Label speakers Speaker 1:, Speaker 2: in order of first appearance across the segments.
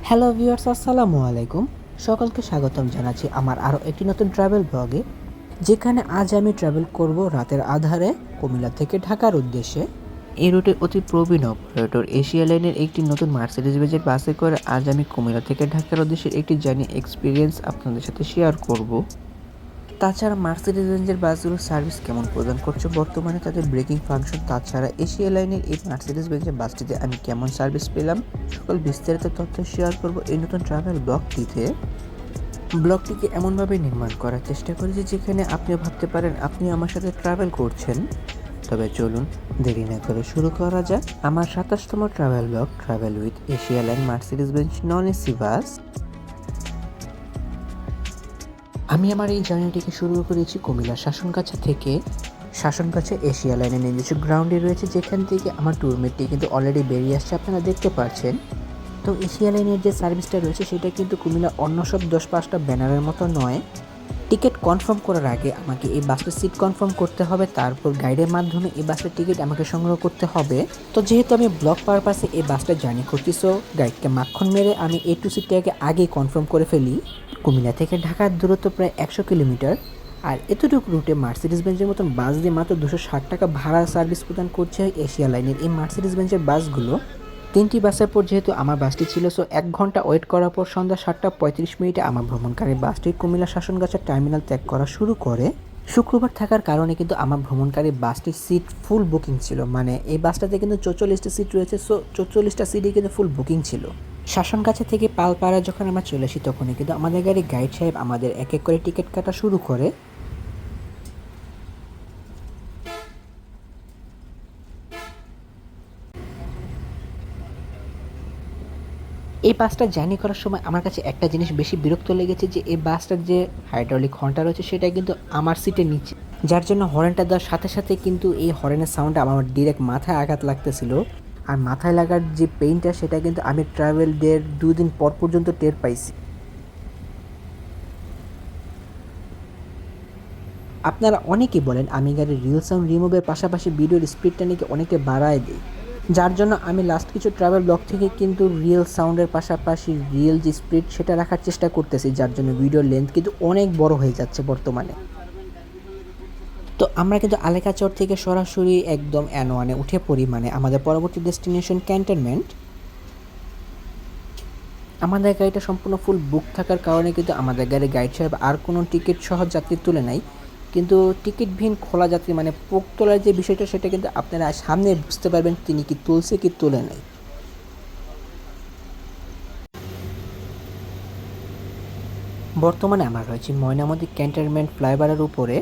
Speaker 1: Hello viewers, আসসালামু আলাইকুম। সকলকে স্বাগতম জানাচ্ছি আমার আরও একটি নতুন ট্রাভেল ব্লগে, যেখানে আজ আমি ট্রাভেল করব রাতের আধারে কুমিল্লা থেকে ঢাকার উদ্দেশ্যে। এই রুটে অতি প্রবীণ অপারেটর এশিয়া লাইনের একটি নতুন মার্সিডিজ বেজের বাসে করে আজ আমি কুমিল্লা থেকে ঢাকার উদ্দেশ্যে একটি জার্নি এক্সপিরিয়েন্স আপনাদের সাথে শেয়ার করব। তাছাড়া মার্সিডিজ বেঞ্জের বাসগুলোর সার্ভিস কেমন প্রদান করছে বর্তমানে, তাদের ব্রেকিং ফাংশন, তাছাড়া এশিয়া লাইনের এই মার্সিডিজ বেঞ্জের বাসটিতে আমি কেমন সার্ভিস পেলাম, সকল বিস্তারিত তথ্য শেয়ার করব এই নতুন ট্রাভেল ব্লগটিতে। ব্লগটিকে এমনভাবে নির্মাণ করার চেষ্টা করেছি যেখানে আপনিও ভাবতে পারেন আপনি আমার সাথে ট্রাভেল করছেন। তবে চলুন দেরি না করে শুরু করা যাক আমার 27তম travel blog, travel with Asia line Mercedes Benz non AC bus. আমি আমার এই জার্নিটিকে শুরু করেছি কুমিল্লা শাসনগাছা থেকে। শাসনগাছা এশিয়া লাইনের নিজস্ব গ্রাউন্ডে রয়েছে, যেখান থেকে আমার ট্যুরমেটটি কিন্তু অলরেডি বেরিয়ে আসছে, আপনারা দেখতে পাচ্ছেন। তো এশিয়া লাইনের যে সার্ভিসটা রয়েছে সেটা কিন্তু কুমিল্লা অন্য সব 10-5টা ব্যানারের মতো নয়। টিকিট কনফার্ম করার আগে আমাকে এই বাসের সিট কনফার্ম করতে হবে, তারপর গাইডের মাধ্যমে এই বাসের টিকিট আমাকে সংগ্রহ করতে হবে। তো যেহেতু আমি ব্লগ পারপাসে এই বাসটা জার্নি করছি, সো গাইডকে মাখন মেরে আমি এই টু সিটটাকে আগেই কনফার্ম করে ফেলি। কুমিল্লা থেকে ঢাকার দূরত্ব প্রায় 100 কিলোমিটার, আর এতটুকু রুটে মার্সিডিজ বেঞ্জের মতন বাস দিয়ে মাত্র 260 টাকা ভাড়া সার্ভিস প্রদান করছে এশিয়া লাইনের এই মার্সিডিজ বেঞ্জের বাসগুলো। 3টি বাসের পর যেহেতু আমার বাসটি ছিল, সো 1 ঘন্টা ওয়েট করার পর সন্ধ্যা 7:35 আমার ভ্রমণকারী বাসটি কুমিল্লা শাসনগাছা টার্মিনাল ত্যাগ করা শুরু করে। শুক্রবার থাকার কারণে কিন্তু আমার ভ্রমণকারী বাসটির সিট ফুল বুকিং ছিল, মানে এই বাসটাতে কিন্তু 44টা সিট রয়েছে, সো 44টা সিটই কিন্তু ফুল বুকিং ছিল। শাসনগাছা থেকে পালপাড়া যখন আমরা চলে আসি, তখনই কিন্তু আমাদের গাড়ি গাইড সাহেব আমাদের এক এক করে টিকিট কাটা শুরু করে। এই বাসটা জার্নি করার সময় আমার কাছে একটা জিনিস বেশি বিরক্ত লেগেছে, যে এই বাসটার যে হাইড্রোলিক হর্নটা রয়েছে সেটা কিন্তু আমার সিটের নিচে, যার জন্য হর্নটা দেওয়ার সাথে সাথে কিন্তু এই হর্নের সাউন্ডটা আমার ডিরেক্ট মাথায় আঘাত লাগতেছিল। আর মাথায় লাগার যে পেইনটা সেটা কিন্তু আমি ট্রাভেল ডের 2 দিন পর পর্যন্ত টের পাইছি। আপনারা অনেকেই বলেন আমি গাড়ির রিল সাউন্ড রিমুভের পাশাপাশি ভিডিওর স্পিডটা নাকি অনেকটা বাড়ায় দিই, যার জন্য আমি লাস্ট কিছু ট্রাভেল ব্লগ থেকে কিন্তু রিয়েল সাউন্ডের পাশাপাশি রিয়েল যে স্পিড সেটা রাখার চেষ্টা করতেছি, যার জন্য ভিডিওর লেন্থ কিন্তু অনেক বড় হয়ে যাচ্ছে বর্তমানে। তো আমরা কিন্তু আলেকাচর থেকে সরাসরি একদম N1-এ উঠে পড়ি, মানে আমাদের পরবর্তী ডেস্টিনেশন ক্যান্টনমেন্ট। আমাদের গাড়িটা সম্পূর্ণ ফুল বুক থাকার কারণে কিন্তু আমাদের গাড়ির গাইড সাহেব আর কোনো টিকিট সহ যাত্রী তুলে নাই, কিন্তু টিকিটবিহীন খোলা যাত্রী মানে পোক তোলার যে বিষয়টা সেটা কিন্তু আপনারা সামনে বুঝতে পারবেন তিনি কি তুলছে কি তুলে নাই। বর্তমানে আমরা রয়েছি ময়নামতি ক্যান্টনমেন্ট ফ্লাইওভারের উপরে।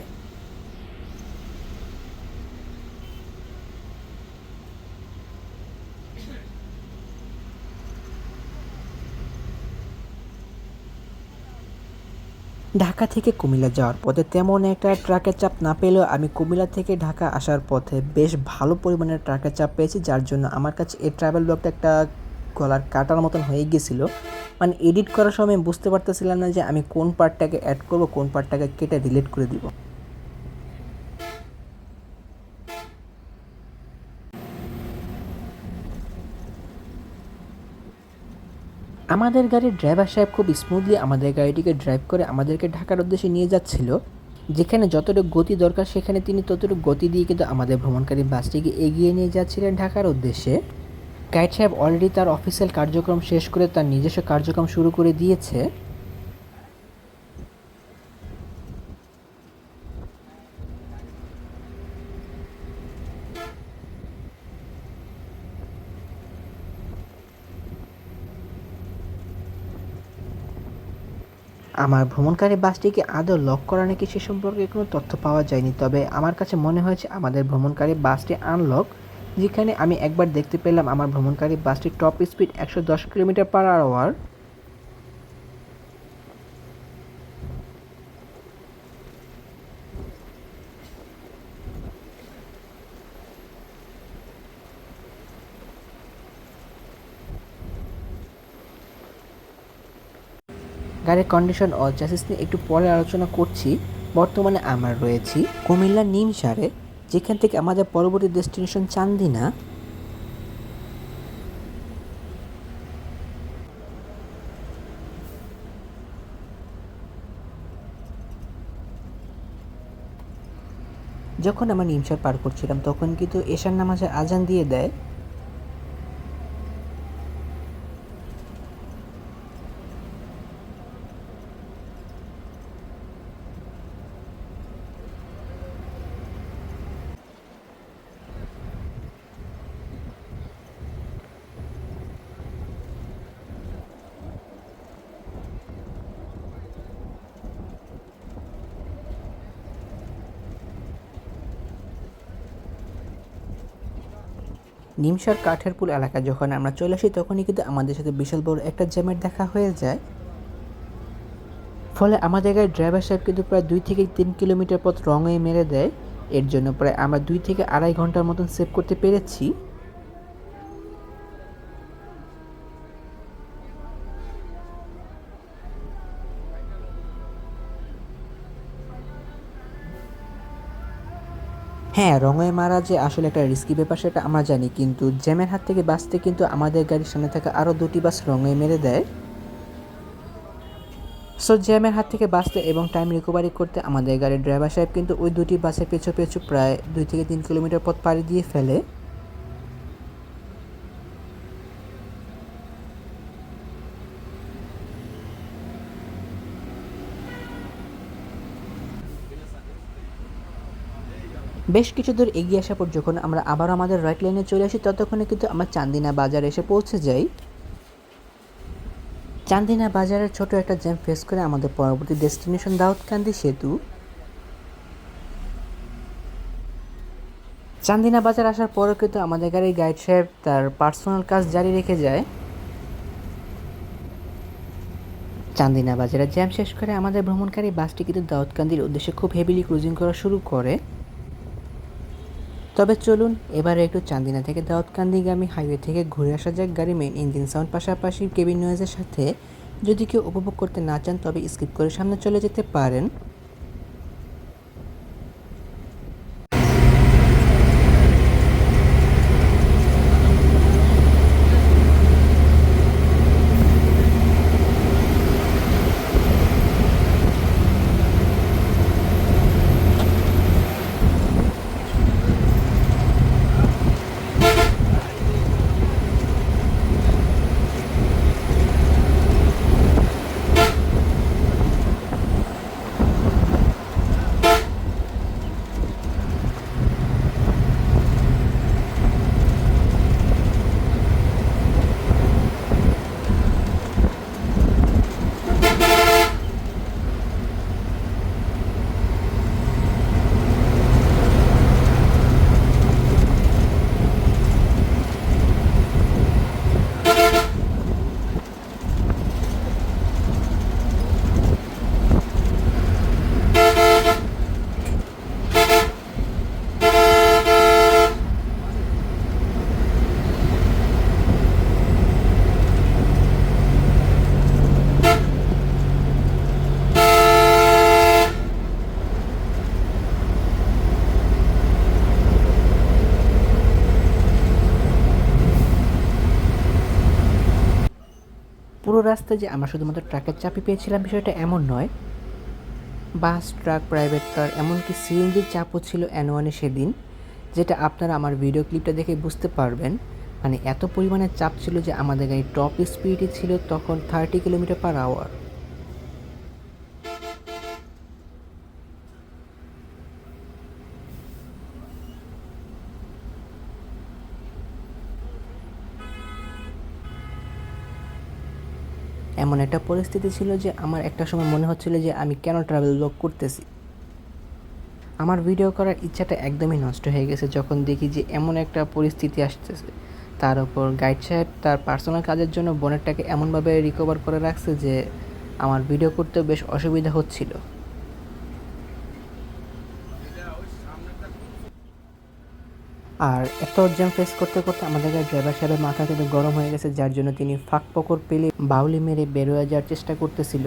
Speaker 1: ঢাকা থেকে কুমিল্লা যাওয়ার পথে তেমন একটা ট্রাকের চাপ না পেলেও আমি কুমিল্লা থেকে ঢাকা আসার পথে বেশ ভালো পরিমাণের ট্রাকের চাপ পেয়েছি, যার জন্য আমার কাছে এই ট্রাভেল ব্লগটা একটা গলার কাটার মতন হয়ে গিয়েছিল। মানে এডিট করার সময় বুঝতে পারতেছিলাম না যে আমি কোন পার্টটাকে অ্যাড করব, কোন পার্টটাকে কেটে ডিলিট করে দিব। আমাদের গাড়ির ড্রাইভার সাহেব খুব স্মুথলি আমাদের গাড়িটিকে ড্রাইভ করে আমাদেরকে ঢাকার উদ্দেশ্যে নিয়ে যাচ্ছিল। যেখানে যতটুকু গতি দরকার সেখানে তিনি ততটুকু গতি দিয়ে কিন্তু আমাদের ভ্রমণকারী বাসটিকে এগিয়ে নিয়ে যাচ্ছিলেন ঢাকার উদ্দেশ্যে। গাইড সাহেব অলরেডি তার অফিসিয়াল কার্যক্রম শেষ করে তার নিজস্ব কার্যক্রম শুরু করে দিয়েছে। আমার ভ্রমণকারী বাসটিকে আদৌ লক করা নাকি সে সম্পর্কে কোনো তথ্য পাওয়া যায়নি, তবে আমার কাছে মনে হয়েছে আমাদের ভ্রমণকারী বাসটি আনলক, যেখানে আমি একবার দেখতে পেলাম আমার ভ্রমণকারী বাসটির top speed 110 kilometre per hour. গাড়ির কন্ডিশন ও চ্যাসিস নিয়ে একটু পরে আলোচনা করছি। বর্তমানে আমরা রয়েছি কুমিল্লার নিমসারে, যেখান থেকে আমাদের পরবর্তী ডেস্টিনেশন চান্দিনা। যখন আমরা নিমসার পার করছিলাম তখন কিন্তু এশার নামাজের আজান দিয়ে দেয়। নিমসার কাঠের পুল এলাকায় যখন আমরা চলে আসি তখনই কিন্তু আমাদের সাথে বিশাল বড় একটা জ্যামের দেখা হয়ে যায়। ফলে আমাদের গাড়ির ড্রাইভার সাহেব কিন্তু প্রায় 2 থেকে 3 কিলোমিটার পথ রং ওয়ে মেরে দেয়। এর জন্য প্রায় আমরা 2 থেকে আড়াই ঘন্টার মতন সেভ করতে পেরেছি। হ্যাঁ, রঙে মারা যে আসলে একটা রিস্কি ব্যাপার সেটা আমরা জানি, কিন্তু জ্যামের হাত থেকে বাঁচতে কিন্তু আমাদের গাড়ির সামনে থাকা আরও 2টি বাস রঙে মেরে দেয়। সো জ্যামের হাত থেকে বাঁচতে এবং টাইম রিকভারি করতে আমাদের গাড়ির ড্রাইভার সাহেব কিন্তু ওই 2টি বাসের পেছু পেছু প্রায় 2 থেকে 3 কিলোমিটার পথ পাড়ি দিয়ে ফেলে। বেশ কিছু দূর এগিয়ে আসার পর যখন আমরা আবার আমাদের রাইট লাইনে চলে আসি ততক্ষণে কিন্তু আমরা চান্দিনা বাজারে এসে পৌঁছে যাই। চান্দিনা বাজারের ছোট একটা জ্যাম ফেস করে আমাদের পরবর্তী ডেস্টিনেশন দাউদকান্দি সেতু। চান্দিনা বাজার আসার পরও কিন্তু আমাদের গাড়ির গাইড সাহেব তার পার্সোনাল কাজ জারি রেখে যায়। চান্দিনা বাজারে জ্যাম শেষ করে আমাদের ভ্রমণকারী বাসটি কিন্তু দাউদকান্দির উদ্দেশ্যে খুব হেভিলি ক্রুজিং করা শুরু করে। তবে চলুন এবারে একটু চান্দিনা থেকে দাউদকান্দিগামী হাইওয়ে থেকে ঘুরে আসা যাক গাড়ি মেইন ইঞ্জিন সাউন্ড পাশাপাশি কেবিন নয়েজের সাথে। যদি কেউ উপভোগ করতে না চান তবে স্কিপ করে সামনে চলে যেতে পারেন। পুরো রাস্তায় যে আমরা শুধুমাত্র ট্রাকের চাপই পেয়েছিলাম বিষয়টা এমন নয়। বাস, ট্রাক, প্রাইভেট কার, এমনকি সিএনজির চাপও ছিল N1-এ সেদিন, যেটা আপনারা আমার ভিডিও ক্লিপটা দেখে বুঝতে পারবেন। মানে এত পরিমাণে চাপ ছিল যে আমাদের গাড়ির টপ স্পিডই ছিল তখন 30 কিলোমিটার/আওয়ার। এমন একটা পরিস্থিতি ছিল যে আমার একটা সময় মনে হচ্ছিল যে আমি কেন ট্রাভেল ব্লগ করতেছি। আমার ভিডিও করার ইচ্ছাটা একদমই নষ্ট হয়ে গেছে যখন দেখি যে এমন একটা পরিস্থিতি আসতেছে। তার উপর গাইড সাহেব তার পার্সোনাল কাজের জন্য বোনেটটাকে এমনভাবে রিকভার করে রাখছে যে আমার ভিডিও করতেও বেশ অসুবিধা হচ্ছিল। আর এত জ্যাম ফেস করতে করতে আমাদের গাড়ির ড্রাইভার সাহেবের মাথা কিন্তু গরম হয়ে গেছে, যার জন্য তিনি ফাঁক পকর পেলে বাউলি মেরে বের হয়ে যাওয়ার চেষ্টা করতেছিল।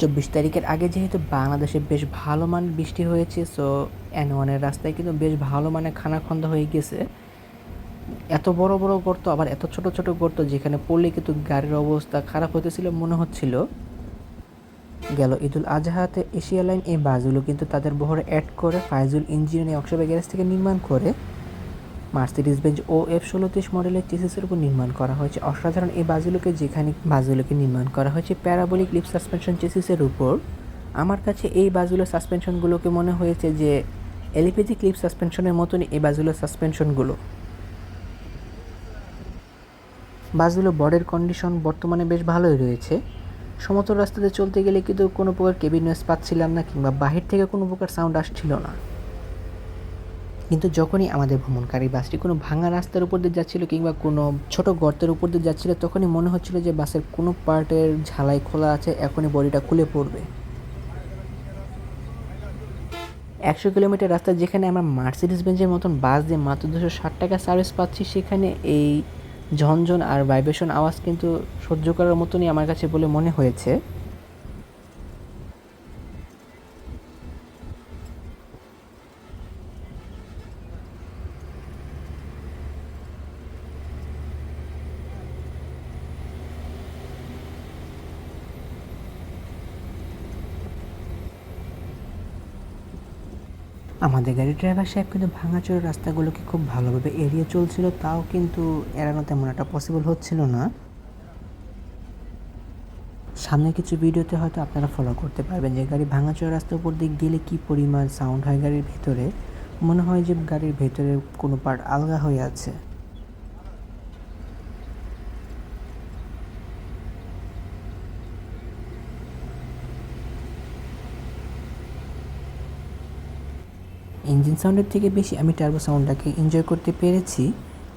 Speaker 1: 24 তারিখের আগে যেহেতু বাংলাদেশে বেশ ভালো মান বৃষ্টি হয়েছে, সো N1-এর রাস্তায় কিন্তু বেশ ভালো মানের খানাখন্দা হয়ে গেছে। এত বড় বড় গর্ত, আবার এত ছোট ছোট গর্ত, যেখানে পড়লে কিন্তু গাড়ির অবস্থা খারাপ হতেছিল মনে হচ্ছিল। গেল ঈদুল আজহাতে এশিয়া লাইন এই বাসগুলো কিন্তু তাদের বহরে অ্যাড করে ফাইজুল ইঞ্জিনিয়ারিং ওয়ার্কশপের গ্যারেজ থেকে নির্মাণ করে মার্সিডিজ বেঞ্জ OF 1630 মডেলের চেসিসের উপর নির্মাণ করা হয়েছে। অসাধারণ এই বাসগুলোকে নির্মাণ করা হয়েছে প্যারাবোলিক লিপ সাসপেনশন চেসিসের উপর। আমার কাছে এই বাসগুলোর সাসপেনশনগুলোকে মনে হয়েছে যে এলিপ্যাথিক লিপ সাসপেনশনের মতনই এই বাসগুলোর সাসপেনশনগুলো। বাসগুলোর বডির কন্ডিশন বর্তমানে বেশ ভালোই রয়েছে। সমতল রাস্তাতে চলতে গেলে কিন্তু কোনো প্রকার কেবিন নয়েজ পাচ্ছিলাম না, কিংবা বাহির থেকে কোনো প্রকার সাউন্ড আসছিল না। কিন্তু যখনই আমাদের ভ্রমণকারী বাসটি কোনো ভাঙা রাস্তার উপর দিয়ে যাচ্ছিল কিংবা কোনো ছোট গর্তের উপর দিয়ে যাচ্ছিল, তখনই মনে হচ্ছিল যে বাসের কোনো পার্টের ঝালাই খোলা আছে, এখনই বডিটা খুলে পড়বে। 100 কিলোমিটার রাস্তা যেখানে আমরা মার্সিডিজ বেঞ্জের মতন বাস দিয়ে মাত্র 260 টাকা সার্ভিস পাচ্ছি, সেখানে এই ঝনঝন আর ভাইব্রেশন আওয়াজ কিন্তু সহ্য করার মতনই আমার কাছে বলে মনে হয়েছে। আমাদের গাড়ির ড্রাইভার সাহেব কিন্তু ভাঙাচোরা রাস্তাগুলোকে খুব ভালোভাবে এড়িয়ে চলছিল, তাও কিন্তু এড়ানো তেমন একটা পসিবল হচ্ছিল না। সামনে কিছু ভিডিওতে হয়তো আপনারা ফলো করতে পারবেন যে গাড়ি ভাঙাচোরা রাস্তার উপর দিয়ে গেলে কী পরিমাণ সাউন্ড হয় গাড়ির ভেতরে। মনে হয় যে গাড়ির ভেতরে কোনো পার্ট আলগা হয়ে আছে। ইঞ্জিন সাউন্ডের থেকে বেশি আমি টার্বো সাউন্ডটাকে এনজয় করতে পেরেছি,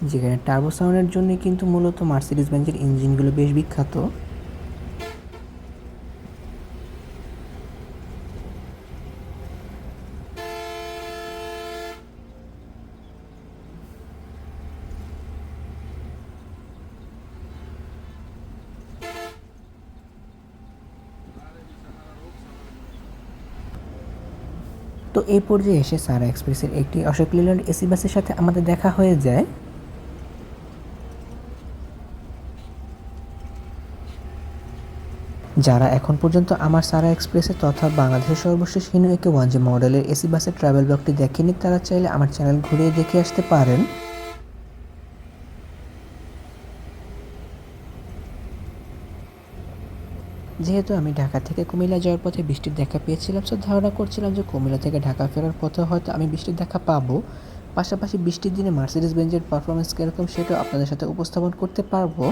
Speaker 1: যেখানে টার্বো সাউন্ডের জন্য কিন্তু মূলত মার্সিডিজ বেঞ্জের ইঞ্জিনগুলো বেশ বিখ্যাত। তো এই পর্যায়ে এসে সারা এক্সপ্রেসের একটি অশোক লেল্যান্ড এসি বাসের সাথে আমাদের দেখা হয়ে যায়। যারা এখন পর্যন্ত আমার সারা এক্সপ্রেসে তথা বাংলাদেশের সর্বশেষ হিনো একে 1J মডেলের এসি বাসের ট্রাভেল ব্লগটি দেখেনি, তারা চাইলে আমার চ্যানেল ঘুরিয়ে দেখে আসতে পারেন। যেহেতু আমি ঢাকা থেকে কুমিল্লা যাওয়ার পথে বৃষ্টির দেখা পেয়েছিলাম, সো ধারণা করছিলাম যে কুমিল্লা থেকে ঢাকা ফেরার পথে হয়তো আমি বৃষ্টির দেখা পাবো। পাশাপাশি বৃষ্টির দিনে মার্সিডিজ বেঞ্জের পারফরমেন্স কীরকম সেটাও আপনাদের সাথে উপস্থাপন করতে পারবো।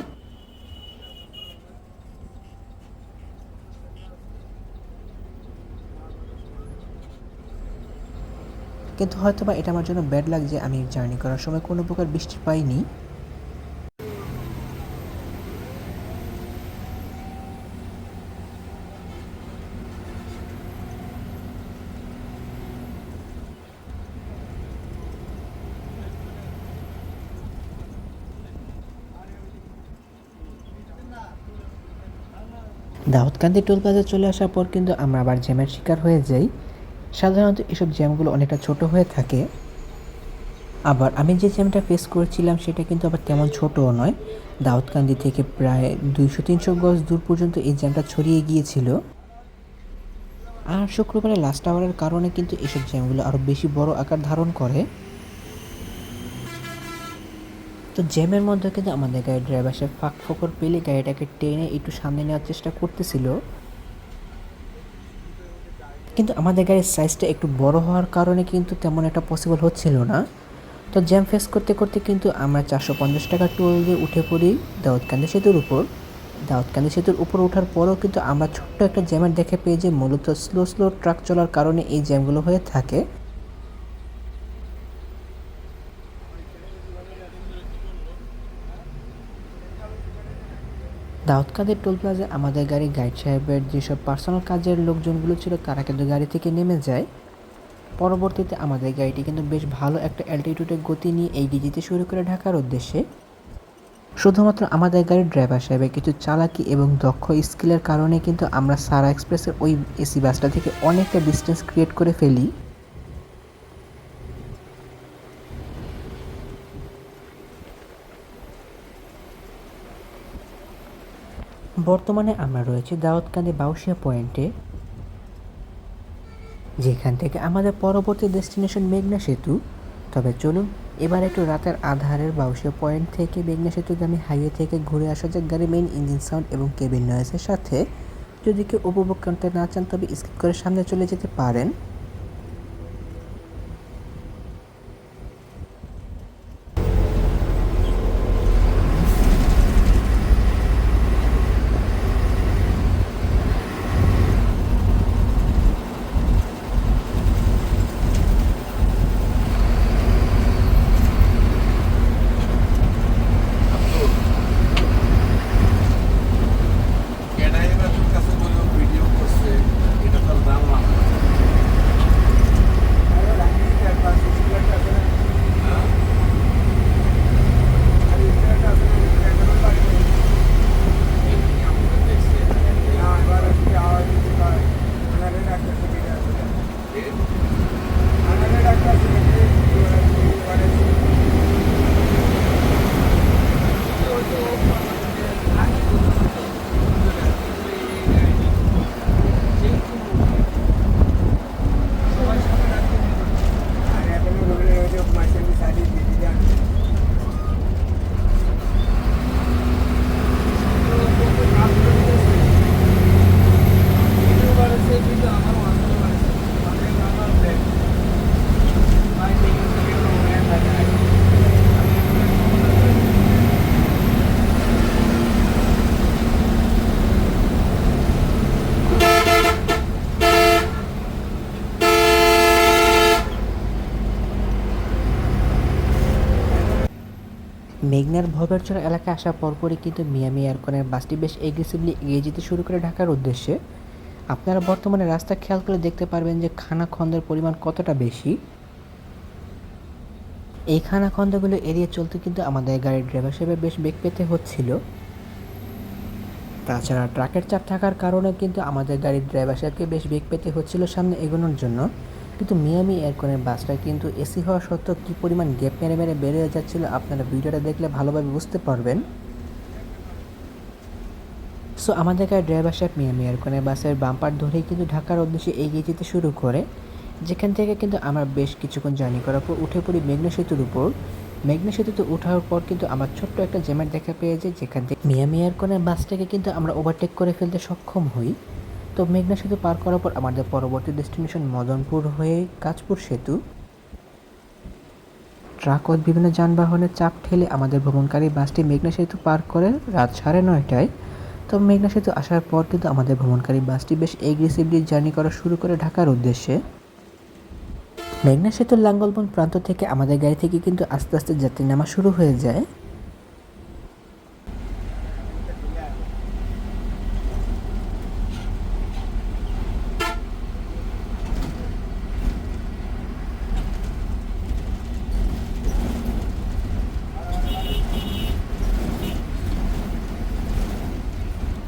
Speaker 1: কিন্তু হয়তোবা এটা আমার জন্য ব্যাড লাগ যে আমি জার্নি করার সময় কোনো প্রকার বৃষ্টি পাইনি। দাউদকান্দি টোল প্লাজা চলে আসার পর কিন্তু আমরা আবার জ্যামের শিকার হয়ে যাই। সাধারণত এসব জ্যামগুলো অনেকটা ছোট হয়ে থাকে, আবার আমি যে জ্যামটা ফেস করেছিলাম সেটা কিন্তু আবার তেমন ছোটও নয়। দাউদকান্দি থেকে প্রায় 200-300 গজ দূর পর্যন্ত এই জ্যামটা ছড়িয়ে গিয়েছিল। আর শুক্রবারে লাস্ট আওয়ারের কারণে কিন্তু এসব জ্যামগুলো আরও বেশি বড় আকার ধারণ করে। তো জ্যামের মধ্যে কিন্তু আমাদের গাড়ির ড্রাইভার সাহেব ফাঁক ফোকর পেলে গাড়িটাকে টেনে একটু সামনে নেওয়ার চেষ্টা করতেছিল, কিন্তু আমাদের গাড়ির সাইজটা একটু বড় হওয়ার কারণে কিন্তু তেমন একটা পসিবল হচ্ছিল না। তো জ্যাম ফেস করতে করতে কিন্তু আমরা 450 টাকা টোল দিয়ে উঠে পড়ি দাউদকান্দি সেতুর উপর। দাউদকান্দি সেতুর উপর ওঠার পরেও কিন্তু আমরা ছোট্ট একটা জ্যামের দেখে পেয়ে যে মূলত স্লো স্লো ট্রাক চলার কারণে এই জ্যামগুলো হয়ে থাকে। দাউদকান্দির টোল প্লাজায় আমাদের গাড়ি গাইড সাহেবের যেসব পার্সোনাল কাজের লোকজনগুলো ছিল তারা কিন্তু গাড়ি থেকে নেমে যায়। পরবর্তীতে আমাদের গাড়িটি কিন্তু বেশ ভালো একটা অ্যালটিটিউডের গতি নিয়ে এগিয়ে যেতে শুরু করে ঢাকার উদ্দেশ্যে। শুধুমাত্র আমাদের গাড়ির ড্রাইভার সাহেবের কিছু চালাকি এবং দক্ষ স্কিলের কারণে কিন্তু আমরা সারা এক্সপ্রেসের ওই এসি বাসটা থেকে অনেকটা ডিস্টেন্স ক্রিয়েট করে ফেলি। বর্তমানে আমরা রয়েছি দাউদকান্দি বাউশিয়া পয়েন্টে, যেখান থেকে আমাদের পরবর্তী ডেস্টিনেশন মেঘনা সেতু। তবে চলুন এবার একটু রাতের আধারের বাউশিয়া পয়েন্ট থেকে মেঘনা সেতুগামী হাইওয়ে থেকে ঘুরে আসা যাক গাড়ির মেইন ইঞ্জিন সাউন্ড এবং কেবিন নয়েজের সাথে। যদি কেউ উপভোগ করতে না চান তবে স্কিপ করে সামনে চলে যেতে পারেন। মেঘনার ভবেরচর এলাকায় আসার পরপরই কিন্তু মিয়ামি এয়ারকনের বাসটি বেশ এগ্রেসিভলি এগিয়ে যেতে শুরু করে ঢাকার উদ্দেশ্যে। আপনারা বর্তমানে রাস্তা খেয়াল করে দেখতে পারবেন যে খানাখন্দের পরিমাণ কতটা বেশি। এই খানাখন্দগুলো এড়িয়ে চলতে কিন্তু আমাদের গাড়ির ড্রাইভার হিসেবে বেশ বেগ পেতে হচ্ছিল। তাছাড়া ট্রাকের চাপ থাকার কারণে কিন্তু আমাদের গাড়ির ড্রাইভার সাহেবকে বেশ বেগ পেতে হচ্ছিল সামনে এগোনোর জন্য। কিন্তু মিয়ামি এয়ারকনের বাসটা কিন্তু এসি হওয়া সত্ত্বেও কী পরিমাণ গ্যাপ মেরে মেরে বেড়ে যাচ্ছিল আপনারা ভিডিওটা দেখলে ভালোভাবে বুঝতে পারবেন। সো আমাদের গাড়ির ড্রাইভার সাহেব মিয়ামি এয়ারকনের বাসের বাম্পার ধরেই কিন্তু ঢাকার উদ্দেশ্যে এগিয়ে যেতে শুরু করে, যেখান থেকে কিন্তু আমরা বেশ কিছুক্ষণ জার্নি করার পর উঠে পড়ি মেঘনা সেতুর উপর। মেঘনা সেতুতে ওঠার পর কিন্তু আমার ছোট্ট একটা জ্যামের দেখা পেয়ে যায়, যেখান থেকে মিয়ামি এয়ারকনের বাসটাকে কিন্তু আমরা ওভারটেক করে ফেলতে সক্ষম হই। তো মেঘনা সেতু পার করার পর আমাদের পরবর্তী ডেস্টিনেশন মদনপুর হয়ে কাঁচপুর সেতু। ট্রাক ও বিভিন্ন যানবাহনের চাপ ঠেলে আমাদের ভ্রমণকারী বাসটি মেঘনা সেতু পার করে রাত 9:30টায়। তো মেঘনা সেতু আসার পর কিন্তু আমাদের ভ্রমণকারী বাসটি বেশ এগ্রেসিভলি জার্নি করা শুরু করে ঢাকার উদ্দেশ্যে। মেঘনা সেতুর লাঙ্গলবন প্রান্ত থেকে আমাদের গাড়ি থেকে কিন্তু আস্তে আস্তে যাত্রী নামা শুরু হয়ে যায়।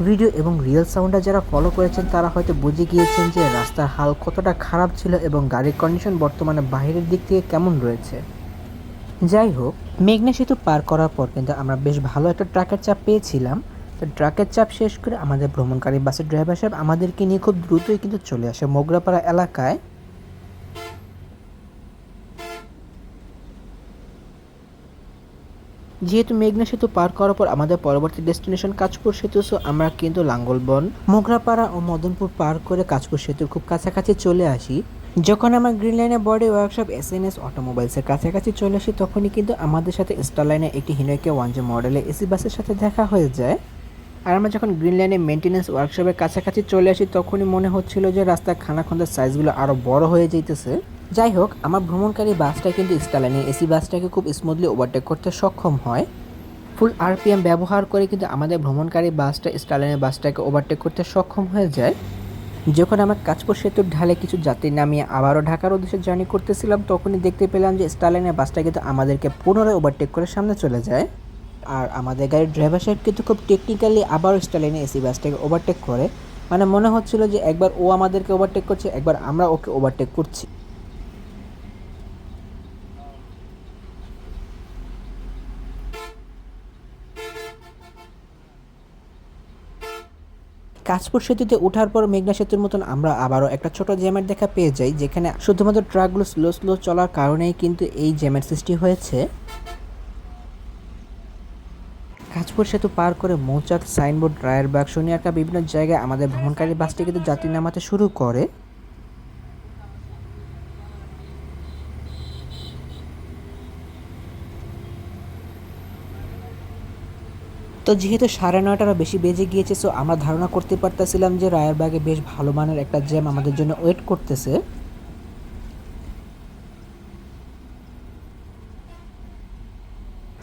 Speaker 1: ভিডিও এবং রিয়েল সাউন্ডটা যারা ফলো করেছেন তারা হয়তো বুঝে গিয়েছেন যে রাস্তার হাল কতটা খারাপ ছিল এবং গাড়ির কন্ডিশন বর্তমানে বাইরের দিক থেকে কেমন রয়েছে। যাই হোক, মেঘনা সেতু পার করার পর কিন্তু আমরা বেশ ভালো একটা ট্রাকের চাপ পেয়েছিলাম। তো ট্রাকের চাপ শেষ করে আমাদের ভ্রমণকারী বাসের ড্রাইভার সাহেব আমাদেরকে নিয়ে খুব দ্রুতই কিন্তু চলে আসে মোগরাপাড়া এলাকায়। যেহেতু মেঘনা সেতু পার করার পর আমাদের পরবর্তী ডেস্টিনেশন কাঁচপুর সেতু, সো আমরা কিন্তু লাঙ্গলবন, মোগরাপাড়া ও মদনপুর পার করে কাঁচপুর সেতুর খুব কাছাকাছি চলে আসি। যখন আমরা গ্রিন লাইনের বডি ওয়ার্কশপ এসএনএস অটোমোবাইলসের কাছাকাছি চলে আসি তখনই কিন্তু আমাদের সাথে স্টার লাইনের একটি হিনোকে 1J মডেলের এসি বাসের সাথে দেখা হয়ে যায়। আর আমরা যখন গ্রিন লাইনের মেনটেন্যান্স ওয়ার্কশপের কাছাকাছি চলে আসি তখনই মনে হচ্ছিল যে রাস্তার খানাখন্দের সাইজগুলো আরও বড় হয়ে যাইতেছে। যাই হোক, আমার ভ্রমণকারী বাসটা কিন্তু স্টার লাইনের এসি বাসটাকে খুব স্মুথলি ওভারটেক করতে সক্ষম হয়। ফুল আরপিএম ব্যবহার করে কিন্তু আমাদের ভ্রমণকারী বাসটা স্টার লাইনের বাসটাকে ওভারটেক করতে সক্ষম হয়ে যায়। যখন আমরা কাঁচপুর সেতুর ঢালে কিছু যাত্রী নামিয়ে আবারও ঢাকার উদ্দেশ্যে জার্নি করতেছিলাম তখনই দেখতে পেলাম যে স্টার লাইনের বাসটা কিন্তু আমাদেরকে পুনরায় ওভারটেক করে সামনে চলে যায়। আর আমাদের গাড়ির ড্রাইভার সাহেব কিন্তু খুব টেকনিক্যালি আবারও স্টাইলিনে এসি বাসটাকে ওভারটেক করে। মানে মনে হচ্ছিল যে একবার ও আমাদেরকে ওভারটেক করছে, একবার আমরা ওকে ওভারটেক করছি। কাঁচপুর সেতুতে ওঠার পর মেঘনা সেতুর মতন আমরা আবারও একটা ছোট জ্যামের দেখা পেয়ে যাই, যেখানে শুধুমাত্র ট্রাকগুলো স্লো স্লো চলার কারণেই কিন্তু এই জ্যামের সৃষ্টি হয়েছে। কাঁচপুর সেতু পার করে মৌচাক, সাইনবোর্ড, রায়েরবাগ, সোনিয়ারকা বিভিন্ন জায়গায় আমাদের ভ্রমণকারী বাসটি কিন্তু যাত্রী নামাতে শুরু করে। তো যেহেতু 9:30টারও বেশি বেজে গিয়েছে, সো আমরা ধারণা করতে পারতেছিলাম যে রায়েরবাগে বেশ ভালো মানের একটা জ্যাম আমাদের জন্য ওয়েট করতেছে।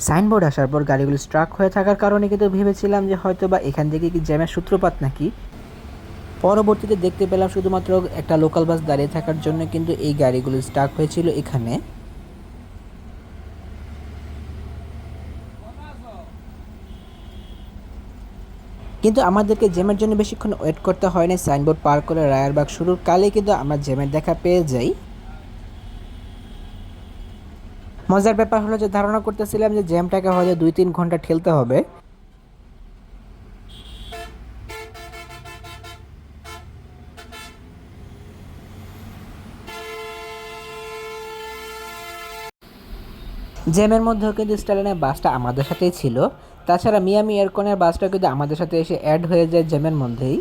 Speaker 1: সাইনবোর্ড আসার পর গাড়িগুলো স্ট্রাক হয়ে থাকার কারণে কিন্তু ভেবেছিলাম যে হয়তো বা এখান থেকে কি জ্যামের সূত্রপাত নাকি। পরবর্তীতে দেখতে পেলাম শুধুমাত্র একটা লোকাল বাস দাঁড়িয়ে থাকার জন্য কিন্তু এই গাড়িগুলো স্ট্রাক হয়েছিল এখানে। কিন্তু আমাদেরকে জ্যামের জন্য বেশিক্ষণ ওয়েট করতে হয়নি। সাইনবোর্ড পার করে রায়েরবাগ শুরুর কালেই কিন্তু আমরা জ্যামের দেখা পেয়ে যাই। মজার ব্যাপার হলো যে ধারণা করতেছিলাম যে জ্যামটাকে হয়তো 2-3 ঘন্টা ঠেলতে হবে। জ্যামের মধ্যেও কিন্তু স্টালিনের বাসটা আমাদের সাথেই ছিল। তাছাড়া মিয়ামি এয়ারকনের বাসটা কিন্তু আমাদের সাথে এসে অ্যাড হয়ে যায় জ্যামের মধ্যেই।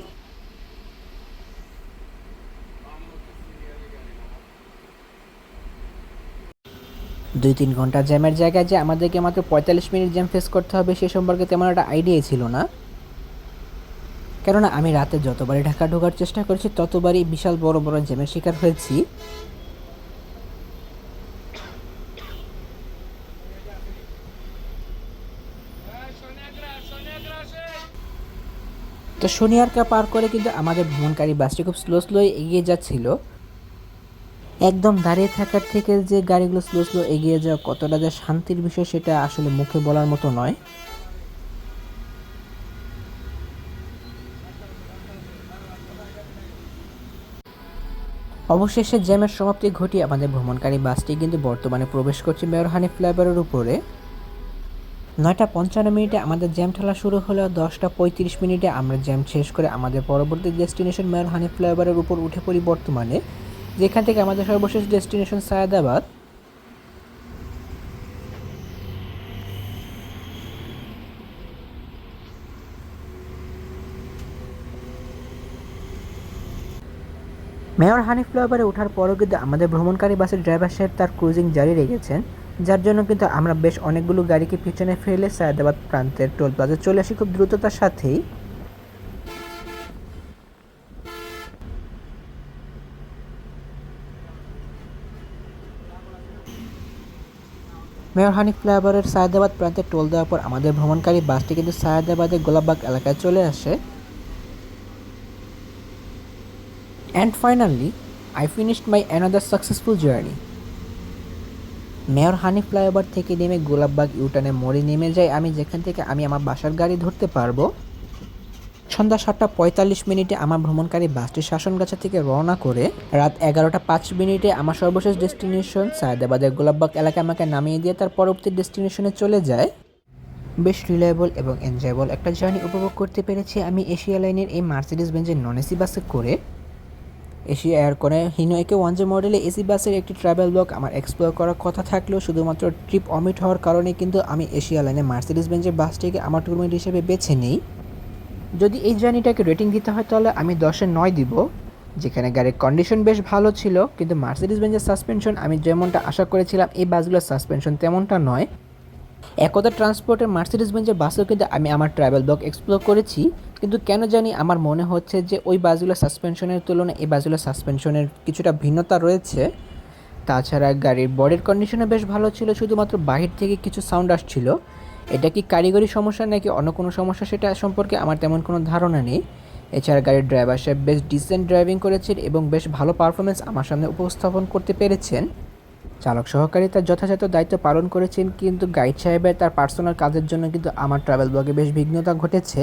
Speaker 1: 2-3 ঘন্টা জ্যামের জায়গায় যে আমাদেরকে মাত্র 45 মিনিট জ্যাম ফেস করতে হবে সে সম্পর্কে তেমন একটা আইডিয়াই ছিল না। কেননা আমি রাতে যতবারই ঢাকা ঢোকার চেষ্টা করেছি ততবারই বিশাল বড় বড় জ্যামের শিকার হয়েছি। তো সোনিয়ারকা পার করে কিন্তু আমাদের ভ্রমণকারী বাসটি খুব স্লো স্লো এগিয়ে যাচ্ছিল। একদম দাঁড়িয়ে থাকার থেকে যে গাড়িগুলো স্লো স্লো এগিয়ে যাওয়া কতটা যে শান্তির বিষয় সেটা আসলে মুখে বলার মতো নয়। অবশেষে জ্যামের সমাপ্তি ঘটিয়ে আমাদের ভ্রমণকারী বাসটি কিন্তু বর্তমানে প্রবেশ করছে মেয়র হানিফ ফ্লাইওভারের উপরে। 9:55 আমাদের জ্যাম ঠেলা শুরু হলেও 10:35 আমরা জ্যাম শেষ করে আমাদের পরবর্তী ডেস্টিনেশন মেয়র হানিফ ফ্লাইওভারের উপর উঠে পড়ি বর্তমানে, যেখান থেকে আমাদের সর্বশেষ ডেস্টিনেশন সায়েদাবাদ। মেয়র হানিফ ফ্লাইওভারে ওঠার পরও কিন্তু আমাদের ভ্রমণকারী বাসের ড্রাইভার সাহেব তার ক্রুজিং জারি রেখেছেন, যার জন্য কিন্তু আমরা বেশ অনেকগুলো গাড়িকে পিছনে ফেলে সায়েদাবাদ প্রান্তের টোল প্লাজা চলে আসি খুব দ্রুততার সাথেই। মেয়র হানিফ ফ্লাইওভারের সায়েদাবাদ প্রান্তে টোল দেওয়ার পর আমাদের ভ্রমণকারী বাসটি কিন্তু সায়েদাবাদের গোলাপবাগ এলাকায় চলে আসে। And finally I finished my another successful journey. Mayor Hanif flyover থেকে নেমে গোলাপবাগ ইউটার্নে মোড়ে নেমে যাই আমি, যেখান থেকে আমি আমার বাসার গাড়ি ধরতে পারবো। সন্ধ্যা 7:45 আমার ভ্রমণকারী বাসটি শাসনগাছা থেকে রওনা করে রাত 11:05 আমার সর্বশেষ ডেস্টিনেশন সায়েদাবাদের গোলাপবাগ এলাকায় আমাকে নামিয়ে দিয়ে তার পরবর্তী ডেস্টিনেশনে চলে যায়। বেশ রিলায়েবল এবং এনজয়েবল একটা জার্নি উপভোগ করতে পেরেছি আমি এশিয়া লাইনের এই মার্সিডিজ বেঞ্জের নন এসি বাসে করে। এশিয়া এয়ারকনে হিনো একে 1J মডেলে এসি বাসের একটি ট্রাভেল ব্লগ আমার এক্সপ্লোর করার কথা থাকলেও শুধুমাত্র ট্রিপ অমিট হওয়ার কারণে কিন্তু আমি এশিয়া লাইনে মার্সিডিজ বেঞ্জের বাসটিকে আমার টুরমেট হিসেবে বেছে নিই। যদি এই জার্নিটাকে রেটিং দিতে হয় তাহলে আমি 10-এ 9 দিব, যেখানে গাড়ির কন্ডিশন বেশ ভালো ছিল, কিন্তু মার্সিডিজ বেঞ্জের সাসপেনশন আমি যেমনটা আশা করেছিলাম এই বাসগুলোর সাসপেনশন তেমনটা নয়। একদা ট্রান্সপোর্টের মার্সিডিজ বেঞ্জের বাসেও কিন্তু আমি আমার ট্রাভেল ব্লগ এক্সপ্লোর করেছি, কিন্তু কেন জানি আমার মনে হচ্ছে যে ওই বাসগুলোর সাসপেনশনের তুলনায় এই বাসগুলোর সাসপেনশনের কিছুটা ভিন্নতা রয়েছে। তাছাড়া গাড়ির বডির কন্ডিশনও বেশ ভালো ছিল, শুধুমাত্র বাহির থেকে কিছু সাউন্ড আসছিল। এটা কি কারিগরি সমস্যা নাকি অন্য কোনো সমস্যা সেটা সম্পর্কে আমার তেমন কোনো ধারণা নেই। এছাড়া গাড়ির ড্রাইভার সাহেব বেশ ডিসেন্ট ড্রাইভিং করেছেন এবং বেশ ভালো পারফরমেন্স আমার সামনে উপস্থাপন করতে পেরেছেন। চালক সহকারী তার যথাযথ দায়িত্ব পালন করেছেন, কিন্তু গাইড সাহেবের তার পার্সোনাল কাজের জন্য কিন্তু আমার ট্রাভেল ব্লগে বেশ বিঘ্নতা ঘটেছে,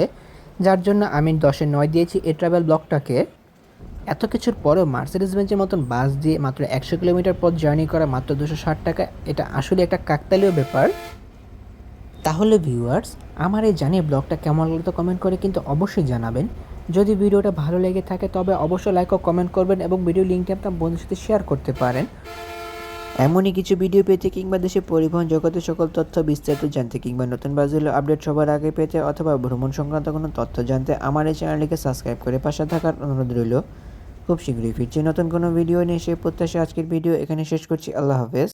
Speaker 1: যার জন্য আমি 10-এ 9 দিয়েছি এই ট্রাভেল ব্লগটাকে। এত কিছুর পরেও মার্সিডিজ বেঞ্চের মতন বাস দিয়ে মাত্র 100 কিলোমিটার পথ জার্নি করা মাত্র 260 টাকা, এটা আসলে একটা কাকতালীয় ব্যাপার। তাহলে ভিউয়ার্স, আমার এই জানিয়ে ব্লগটা কেমন লাগলো তো কমেন্ট করে কিন্তু অবশ্যই জানাবেন। যদি ভিডিওটা ভালো লেগে থাকে তবে অবশ্যই লাইক ও কমেন্ট করবেন এবং ভিডিও লিঙ্কটি আপনার বন্ধুদের সাথে শেয়ার করতে পারেন। এমনই কিছু ভিডিও পেতে কিংবা দেশের পরিবহন জগতের সকল তথ্য বিস্তারিত জানতে কিংবা নতুন বাজেল আপডেট সবার আগে পেতে অথবা ভ্রমণ সংক্রান্ত কোনো তথ্য জানতে আমার এই চ্যানেলটিকে সাবস্ক্রাইব করে পাশে থাকার অনুরোধ রইল। খুব শীঘ্রই ফিরছি নতুন কোনো ভিডিও নিয়ে, সেই প্রত্যাশা আজকের ভিডিও এখানে শেষ করছি। আল্লাহ হাফেজ।